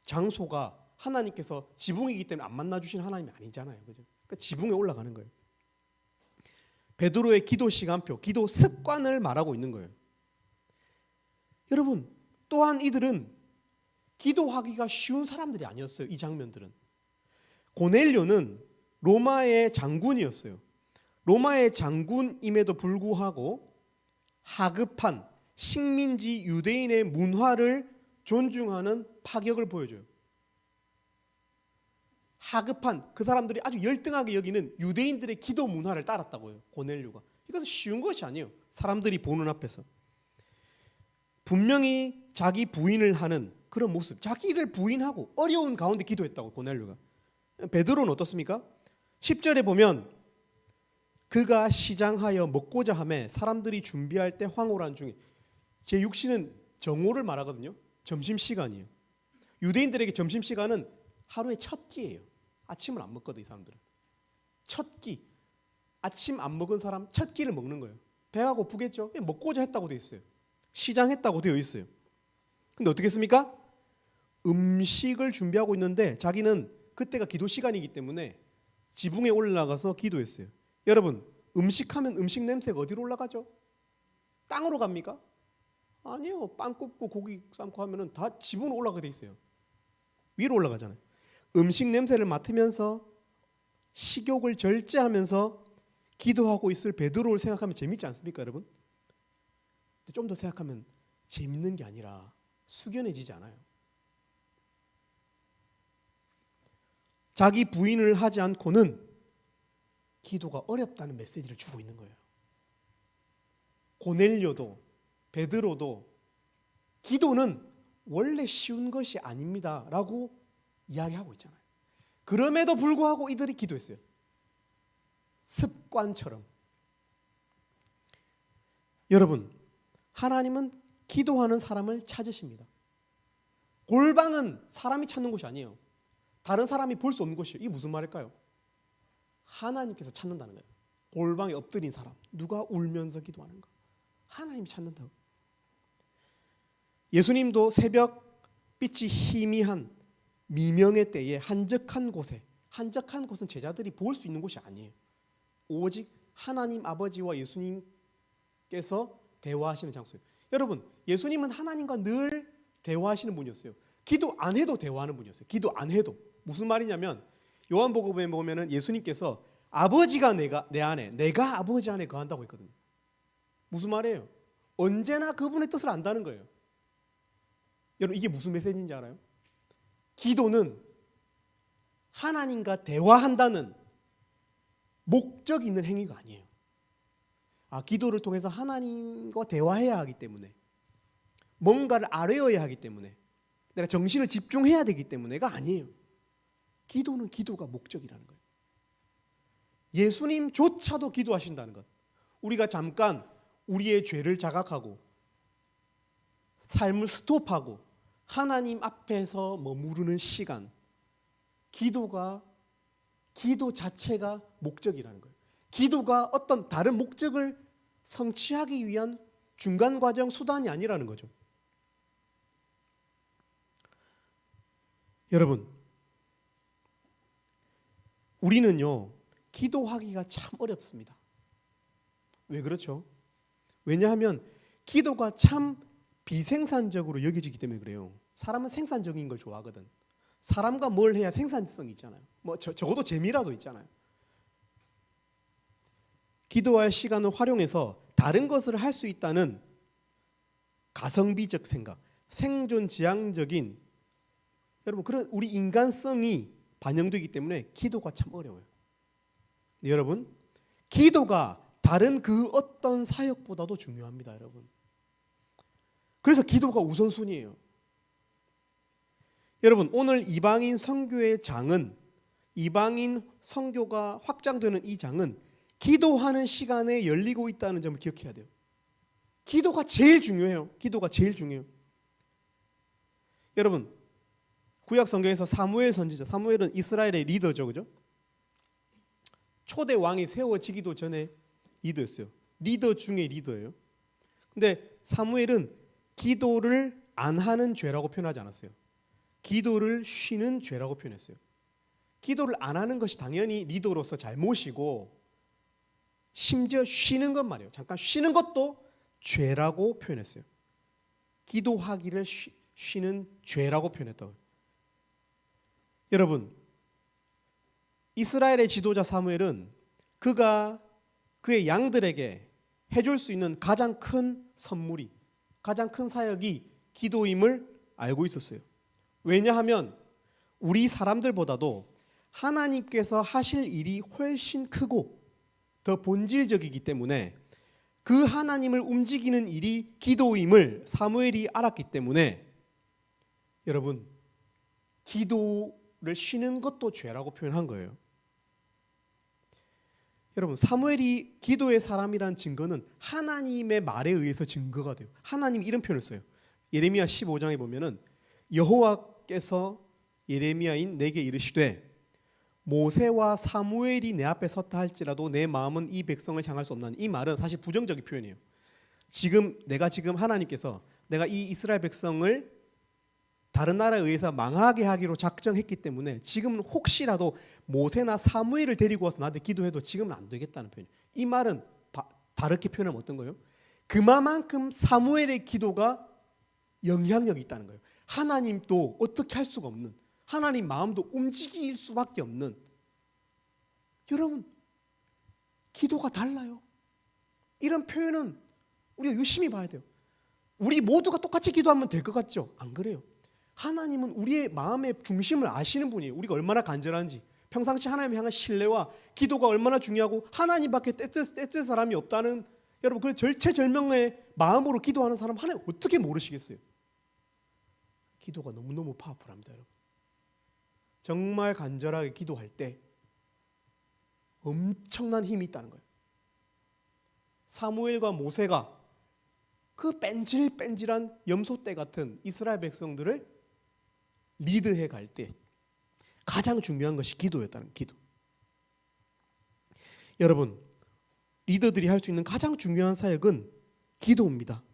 장소가 하나님께서 지붕이기 때문에 안 만나주신 하나님이 아니잖아요. 그죠? 그러니까 지붕에 올라가는 거예요. 베드로의 기도 시간표, 기도 습관을 말하고 있는 거예요. 여러분, 또한 이들은 기도하기가 쉬운 사람들이 아니었어요. 이 장면들은. 고넬료는 로마의 장군이었어요. 로마의 장군임에도 불구하고 하급한 식민지 유대인의 문화를 존중하는 파격을 보여줘요. 하급한 그 사람들이 아주 열등하게 여기는 유대인들의 기도 문화를 따랐다고요. 고넬료가. 이것은 쉬운 것이 아니에요. 사람들이 보는 앞에서. 분명히 자기 부인을 하는 그런 모습, 자기를 부인하고 어려운 가운데 기도했다고 고넬료가. 베드로는 어떻습니까? 10절에 보면 그가 시장하여 먹고자 하매 사람들이 준비할 때 황홀한 중에, 제6시는 정오를 말하거든요. 점심시간이에요. 유대인들에게 점심시간은 하루의 첫 끼예요. 아침을 안 먹거든 이 사람들은. 첫 끼. 아침 안 먹은 사람 첫 끼를 먹는 거예요. 배가 고프겠죠? 먹고자 했다고 되어 있어요. 시장했다고 되어 있어요. 근데 어떻게 했습니까? 음식을 준비하고 있는데 자기는 그때가 기도 시간이기 때문에 지붕에 올라가서 기도했어요. 여러분, 음식하면 음식 냄새가 어디로 올라가죠? 땅으로 갑니까? 아니요. 빵 굽고 고기 삶고 하면은 다 지붕으로 올라가게 돼 있어요. 위로 올라가잖아요. 음식 냄새를 맡으면서 식욕을 절제하면서 기도하고 있을 베드로를 생각하면 재밌지 않습니까, 여러분? 좀 더 생각하면 재밌는 게 아니라 숙연해지지 않아요. 자기 부인을 하지 않고는 기도가 어렵다는 메시지를 주고 있는 거예요. 고넬료도 베드로도 기도는 원래 쉬운 것이 아닙니다 라고 이야기하고 있잖아요. 그럼에도 불구하고 이들이 기도했어요. 습관처럼. 여러분, 하나님은 기도하는 사람을 찾으십니다. 골방은 사람이 찾는 곳이 아니에요. 다른 사람이 볼 수 없는 곳이에요. 이게 무슨 말일까요? 하나님께서 찾는다는 거예요. 골방에 엎드린 사람, 누가 울면서 기도하는가? 하나님이 찾는다고. 예수님도 새벽 빛이 희미한 미명의 때에 한적한 곳에, 한적한 곳은 제자들이 볼 수 있는 곳이 아니에요. 오직 하나님 아버지와 예수님 하나님께서 대화하시는 장소예요. 여러분, 예수님은 하나님과 늘 대화하시는 분이었어요. 기도 안 해도 대화하는 분이었어요. 기도 안 해도. 무슨 말이냐면 요한복음에 보면은 예수님께서 아버지가 내 안에, 내가 아버지 안에 거한다고 했거든요. 무슨 말이에요? 언제나 그분의 뜻을 안다는 거예요. 여러분, 이게 무슨 메시지인지 알아요? 기도는 하나님과 대화한다는 목적이 있는 행위가 아니에요. 기도를 통해서 하나님과 대화해야 하기 때문에, 뭔가를 알아야 하기 때문에, 내가 정신을 집중해야 되기 때문에가 아니에요. 기도는 기도가 목적이라는 거예요. 예수님조차도 기도하신다는 것. 우리가 잠깐 우리의 죄를 자각하고 삶을 스톱하고 하나님 앞에서 머무르는 시간, 기도 자체가 목적이라는 거예요. 기도가 어떤 다른 목적을 성취하기 위한 중간 과정, 수단이 아니라는 거죠. 여러분, 우리는요, 기도하기가 참 어렵습니다. 왜 그렇죠? 왜냐하면 기도가 참 비생산적으로 여겨지기 때문에 그래요. 사람은 생산적인 걸 좋아하거든. 사람과 뭘 해야 생산성이 있잖아요. 적어도 재미라도 있잖아요. 기도할 시간을 활용해서 다른 것을 할 수 있다는 가성비적 생각, 생존 지향적인, 여러분, 그런 우리 인간성이 반영되기 때문에 기도가 참 어려워요. 네, 여러분, 기도가 다른 그 어떤 사역보다도 중요합니다, 여러분. 그래서 기도가 우선순위예요. 여러분, 오늘 이방인 선교의 장은, 이방인 선교가 확장되는 이 장은 기도하는 시간에 열리고 있다는 점을 기억해야 돼요. 기도가 제일 중요해요. 기도가 제일 중요해요. 여러분, 구약 성경에서 사무엘 선지자, 사무엘은 이스라엘의 리더죠, 그죠? 초대 왕이 세워지기도 전에 리더였어요. 리더 중에 리더예요. 근데 사무엘은 기도를 안 하는 죄라고 표현하지 않았어요. 기도를 쉬는 죄라고 표현했어요. 기도를 안 하는 것이 당연히 리더로서 잘못이고, 심지어 쉬는 것 말이에요. 잠깐 쉬는 것도 죄라고 표현했어요. 기도하기를 쉬는 죄라고 표현했다고요. 여러분, 이스라엘의 지도자 사무엘은 그가 그의 양들에게 해줄 수 있는 가장 큰 선물이, 가장 큰 사역이 기도임을 알고 있었어요. 왜냐하면 우리 사람들보다도 하나님께서 하실 일이 훨씬 크고 더 본질적이기 때문에 그 하나님을 움직이는 일이 기도임을 사무엘이 알았기 때문에, 여러분, 기도를 쉬는 것도 죄라고 표현한 거예요. 여러분, 사무엘이 기도의 사람이란 증거는 하나님의 말에 의해서 증거가 돼요. 하나님이 이런 표현을 써요. 예레미야 15장에 보면은 여호와께서 예레미야인 내게 이르시되 모세와 사무엘이 내 앞에 섰다 할지라도 내 마음은 이 백성을 향할 수 없나니. 이 말은 사실 부정적인 표현이에요. 내가 지금 하나님께서 내가 이 이스라엘 백성을 다른 나라에 의해서 망하게 하기로 작정했기 때문에 지금은 혹시라도 모세나 사무엘을 데리고 와서 나한테 기도해도 지금은 안 되겠다는 표현이에요. 이 말은 다르게 표현하면 어떤 거예요? 그만큼 사무엘의 기도가 영향력이 있다는 거예요. 하나님도 어떻게 할 수가 없는, 하나님 마음도 움직일 수밖에 없는. 여러분, 기도가 달라요. 이런 표현은 우리가 유심히 봐야 돼요. 우리 모두가 똑같이 기도하면 될 것 같죠? 안 그래요. 하나님은 우리의 마음의 중심을 아시는 분이에요. 우리가 얼마나 간절한지, 평상시 하나님 향한 신뢰와 기도가 얼마나 중요하고 하나님밖에 떼쓸 사람이 없다는, 여러분, 그 절체절명의 마음으로 기도하는 사람 하나님 어떻게 모르시겠어요? 기도가 너무너무 파워풀합니다, 여러분. 정말 간절하게 기도할 때 엄청난 힘이 있다는 거예요. 사무엘과 모세가 그 뺀질뺀질한 염소떼 같은 이스라엘 백성들을 리드해 갈 때 가장 중요한 것이 기도였다는, 기도. 여러분, 리더들이 할 수 있는 가장 중요한 사역은 기도입니다.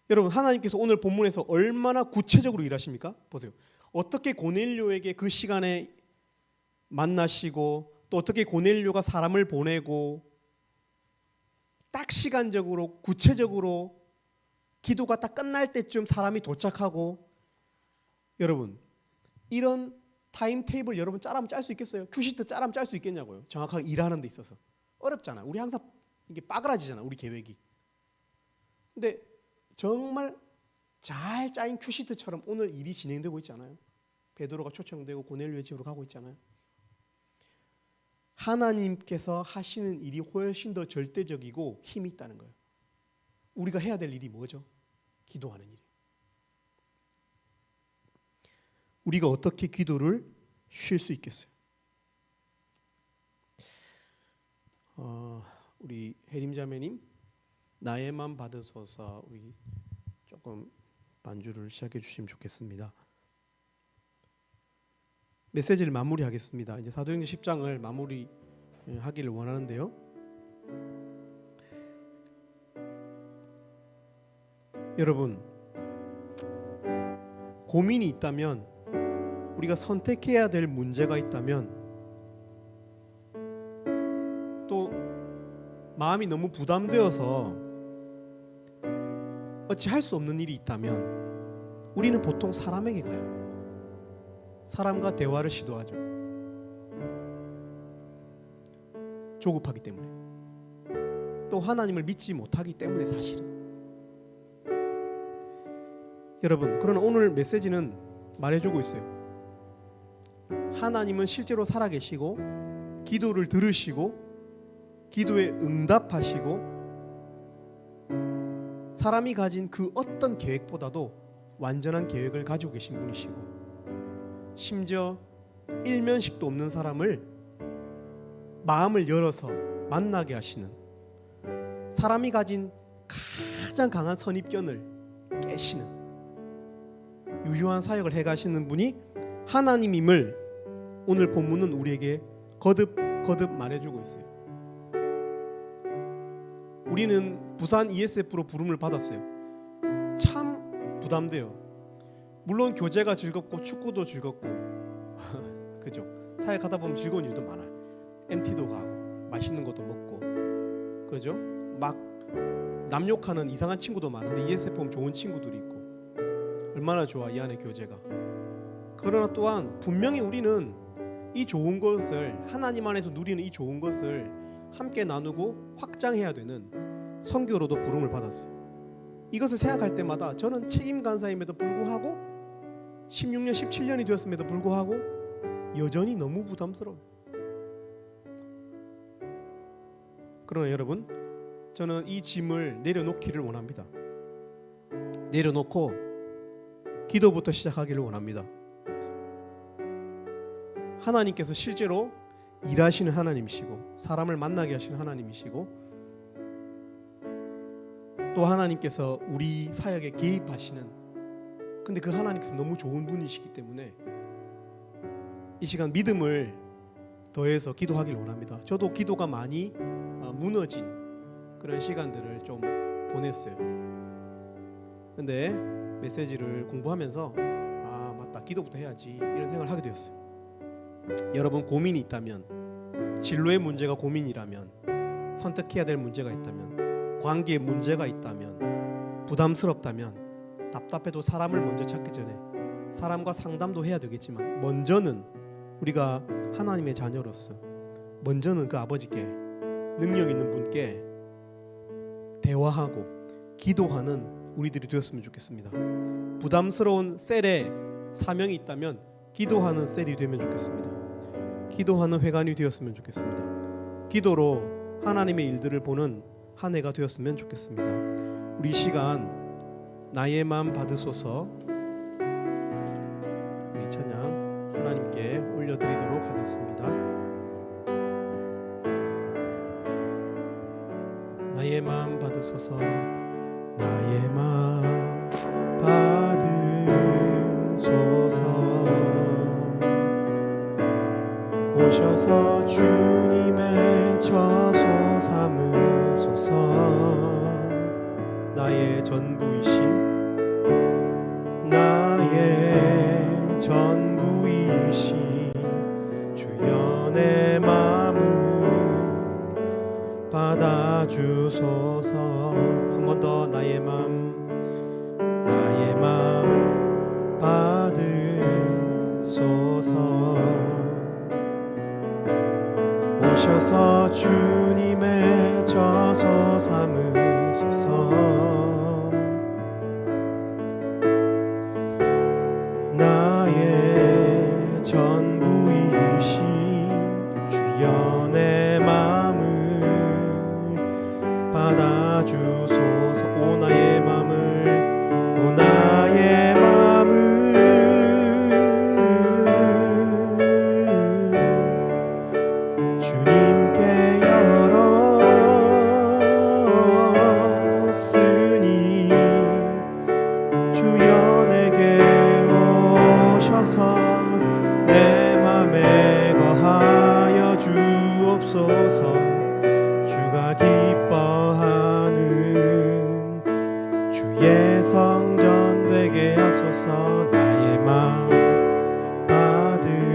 여러분, 하나님께서 오늘 본문에서 얼마나 구체적으로 일하십니까? 보세요. 어떻게 고넬료에게 그 시간에 만나시고, 또 어떻게 고넬료가 사람을 보내고, 딱 시간적으로 구체적으로 기도가 딱 끝날 때쯤 사람이 도착하고, 여러분 이런 타임 테이블 여러분 짜라면 짤 수 있겠어요? 큐시트 짜라면 짤 수 있겠냐고요. 정확하게 일하는 데 있어서 어렵잖아. 우리 항상 이게 빠그라지잖아, 우리 계획이. 근데 정말 잘 짜인 큐시트처럼 오늘 일이 진행되고 있잖아요. 베드로가 초청되고 고넬료의 집으로 가고 있잖아요. 하나님께서 하시는 일이 훨씬 더 절대적이고 힘이 있다는 거예요. 우리가 해야 될 일이 뭐죠? 기도하는 일이에요. 우리가 어떻게 기도를 쉴 수 있겠어요? 우리 혜림자매님, 나의 맘 받으소서, 우리 조금 반주를 시작해 주시면 좋겠습니다. 메시지를 마무리하겠습니다. 이제 사도행전 10장을 마무리하기를 원하는데요. 여러분, 고민이 있다면, 우리가 선택해야 될 문제가 있다면, 또 마음이 너무 부담되어서 어찌 할 수 없는 일이 있다면 우리는 보통 사람에게 가요. 사람과 대화를 시도하죠. 조급하기 때문에, 또 하나님을 믿지 못하기 때문에. 사실은 여러분, 그러나 오늘 메시지는 말해주고 있어요. 하나님은 실제로 살아계시고 기도를 들으시고 기도에 응답하시고 사람이 가진 그 어떤 계획보다도 완전한 계획을 가지고 계신 분이시고, 심지어 일면식도 없는 사람을 마음을 열어서 만나게 하시는, 사람이 가진 가장 강한 선입견을 깨시는 유효한 사역을 해가시는 분이 하나님임을 오늘 본문은 우리에게 거듭 말해주고 있어요. 우리는 부산 ESF로 부름을 받았어요. 참 부담돼요. 물론 교제가 즐겁고 축구도 즐겁고 그죠? 사역하다 보면 즐거운 일도 많아요. MT도 가고 맛있는 것도 먹고, 그죠? 막 남 욕하는 이상한 친구도 많은데 ESF 보면 좋은 친구들이 있고, 얼마나 좋아 이 안에 교제가. 그러나 또한 분명히 우리는 이 좋은 것을, 하나님 안에서 누리는 이 좋은 것을 함께 나누고 확장해야 되는 선교로도 부름을 받았어요. 이것을 생각할 때마다 저는 책임 간사임에도 불구하고 16년 17년이 되었음에도 불구하고 여전히 너무 부담스러워요. 그러나 여러분, 저는 이 짐을 내려놓기를 원합니다. 내려놓고 기도부터 시작하기를 원합니다. 하나님께서 실제로 일하시는 하나님이시고 사람을 만나게 하시는 하나님이시고, 또 하나님께서 우리 사역에 개입하시는, 근데 그 하나님께서 너무 좋은 분이시기 때문에 이 시간 믿음을 더해서 기도하기를 원합니다. 저도 기도가 많이 무너진 그런 시간들을 좀 보냈어요. 근데 메시지를 공부하면서 맞다, 기도부터 해야지, 이런 생각을 하게 되었어요. 여러분, 고민이 있다면, 진로의 문제가 고민이라면, 선택해야 될 문제가 있다면, 관계에 문제가 있다면, 부담스럽다면, 답답해도 사람을 먼저 찾기 전에 사람과 상담도 해야 되겠지만, 먼저는 우리가 하나님의 자녀로서 먼저는 그 아버지께, 능력 있는 분께 대화하고 기도하는 우리들이 되었으면 좋겠습니다. 부담스러운 셀에 사명이 있다면 기도하는 셀이 되면 좋겠습니다. 기도하는 회관이 되었으면 좋겠습니다. 기도로 하나님의 일들을 보는 한 해가 되었으면 좋겠습니다. 우리 이 시간 나의 맘 받으소서, 우리 찬양 하나님께 올려드리도록 하겠습니다. 나의 맘 받으소서, 나의 맘 받으소서, 오셔서 주님의 저소 삼으소서. 나의 전부이신, 나의 전부이신 주여 내 마음을 받아주소서. 주소서. 한 번 더 나의 맘 받으소서. 오셔서 주님의 저소 삼으소서. 나의 전부이신 주여 내 맘을 받아주소서. 오 나의 맘을, 오 나의 맘을 주님께 열었으니 주여 내게 오셔서 내 맘에 거하여 주옵소서. 주가 기뻐하는 주의 성전 되게 하소서. 나의 맘 받으소서.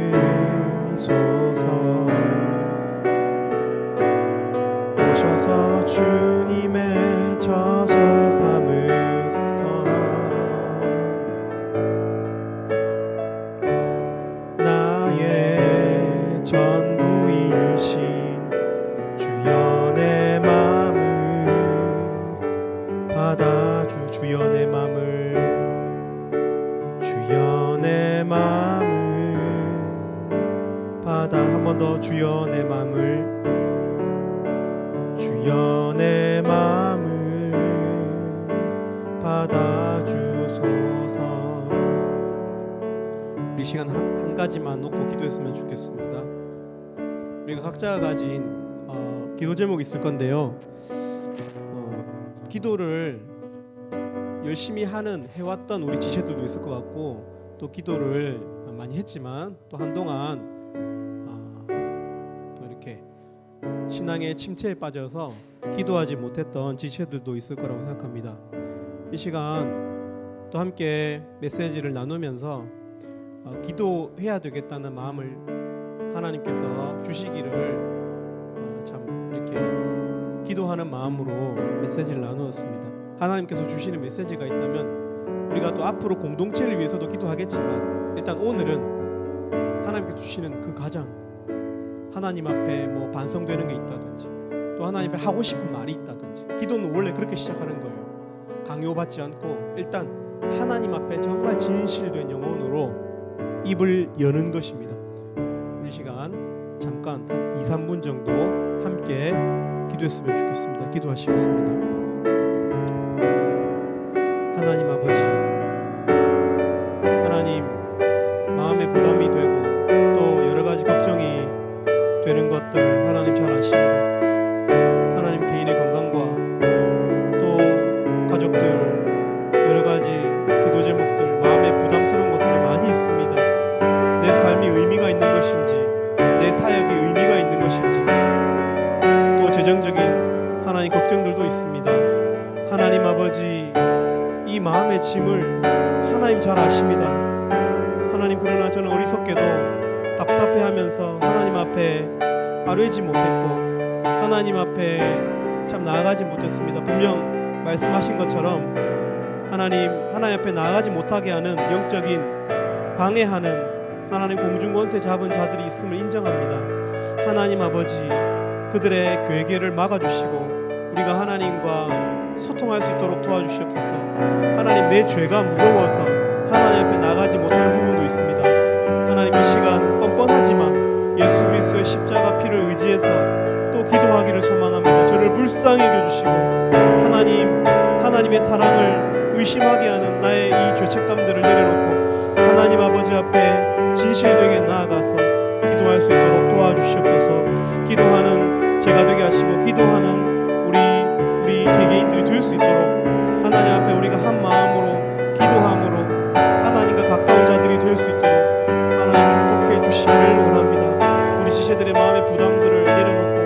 오셔서 주님의 저소 삼으소서. 나의 전부이신 주여 내 맘을 주여 내 맘을, 주여 내 맘을 받아. 한 번 더 주여 내 맘을, 주여 내 맘을 받아주소서. 우리 시간 한 가지만 놓고 기도했으면 좋겠습니다. 우리가 각자가 가진 기도 제목이 있을 건데요. 기도를 열심히 해왔던 우리 지체들도 있을 것 같고, 또 기도를 많이 했지만 또 한동안 또 이렇게 신앙의 침체에 빠져서 기도하지 못했던 지체들도 있을 거라고 생각합니다. 이 시간 또 함께 메시지를 나누면서 기도해야 되겠다는 마음을 하나님께서 주시기를 참 이렇게 기도하는 마음으로 메시지를 나누었습니다. 하나님께서 주시는 메시지가 있다면 우리가 또 앞으로 공동체를 위해서도 기도하겠지만, 일단 오늘은 하나님께서 주시는 그 가장 하나님 앞에 뭐 반성되는 게 있다든지, 또 하나님 앞에 하고 싶은 말이 있다든지, 기도는 원래 그렇게 시작하는 거예요. 강요받지 않고 일단 하나님 앞에 정말 진실된 영혼으로 입을 여는 것입니다. 우리 시간 잠깐 한 2-3분 정도 함께 기도했으면 좋겠습니다. 기도하시겠습니다. 하나님 아버지, 하나님 마음에 부담이 되고 또 여러 가지 걱정이 되는 것들 하나님 잘 아십니다. 하나님 개인의 건강과 또 가족들 여러 가지 기도 제목들, 마음에 부담스러운 것들이 많이 있습니다. 내 삶이 의미가 있는 것인지, 내 사역이 의미가 있는 것인지, 또 재정적인 하나님 걱정들도 있습니다. 하나님 아버지, 이 마음의 짐을 하나님 잘 아십니다. 하나님, 그러나 저는 어리석게도 답답해하면서 하나님 앞에 아뢰지 못했고 하나님 앞에 참 나아가지 못했습니다. 분명 말씀하신 것처럼 하나님 앞에 나아가지 못하게 하는 영적인 방해하는 하나님 공중권세 잡은 자들이 있음을 인정합니다. 하나님 아버지, 그들의 괴계를 막아주시고 우리가 하나님과 소통할 수 있도록 도와주시옵소서. 하나님, 내 죄가 무거워서 하나님 앞에 나가지 못하는 부분도 있습니다. 하나님, 이 시간 뻔뻔하지만 예수 그리스도의 십자가 피를 의지해서 또 기도하기를 소망합니다. 저를 불쌍히 여겨주시고 하나님의 사랑을 의심하게 하는 나의 이 죄책감들을 내려놓고 하나님 아버지 앞에 진실되게 나아가서 기도할 수 있도록 도와주시옵소서. 기도하는 제가 되게 하시고 기도하는 우리 개개인들이 될 수 있도록 하나님 앞에 우리가 한 마음으로 기도함으로 하나님과 가까운 자들이 될 수 있도록 하나님 축복해 주시기를 원합니다. 우리 지체들의 마음의 부담들을 내려놓고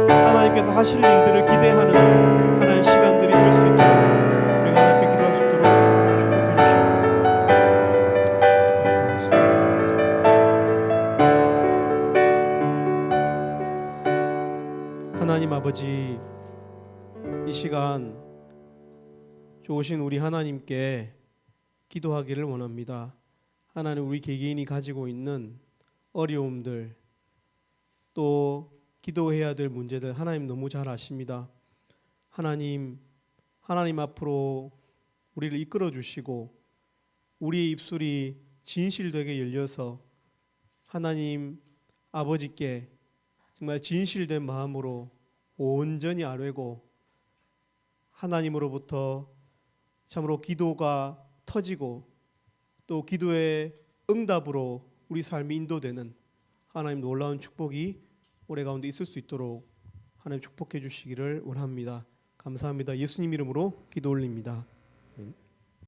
하나님께서 하실 일들을 기대하는 하나님 시간들이 될 수 있도록 우리가 하나님 앞에 기도할 수 있도록 축복해 주시옵소서. 하나님 아버지, 이 시간 좋으신 우리 하나님께 기도하기를 원합니다. 하나님, 우리 개개인이 가지고 있는 어려움들, 또 기도해야 될 문제들 하나님 너무 잘 아십니다. 하나님 앞으로 우리를 이끌어 주시고 우리의 입술이 진실되게 열려서 하나님 아버지께 정말 진실된 마음으로 온전히 아뢰고 하나님으로부터 참으로 기도가 터지고 또 기도의 응답으로 우리 삶이 인도되는 하나님 놀라운 축복이 올해 가운데 있을 수 있도록 하나님 축복해 주시기를 원합니다. 감사합니다. 예수님 이름으로 기도 올립니다.